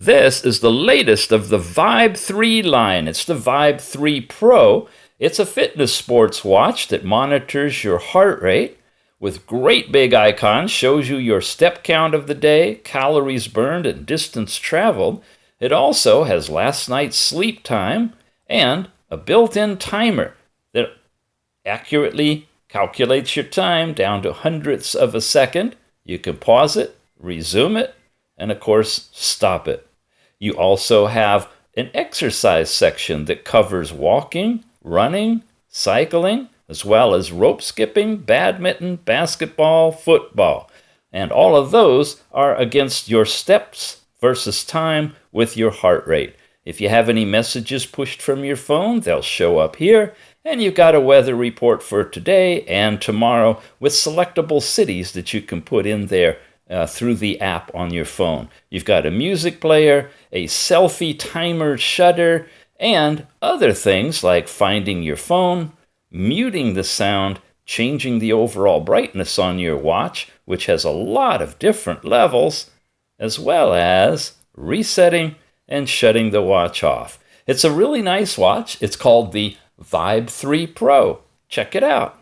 This is the latest of the VIBE 3 line. It's the VIBE 3 Pro. It's a fitness sports watch that monitors your heart rate with great big icons, shows you your step count of the day, calories burned, and distance traveled. It also has last night's sleep time and a built-in timer that accurately calculates your time down to hundredths of a second. You can pause it, resume it, and of course, stop it. You also have an exercise section that covers walking, running, cycling, as well as rope skipping, badminton, basketball, football. And all of those are against your steps versus time with your heart rate. If you have any messages pushed from your phone, they'll show up here. And you've got a weather report for today and tomorrow with selectable cities that you can put in there through the app on your phone. You've got a music player, a selfie timer shutter, and other things like finding your phone, muting the sound, changing the overall brightness on your watch, which has a lot of different levels, as well as resetting and shutting the watch off. It's a really nice watch. It's called the VIBE 3 Pro. Check it out.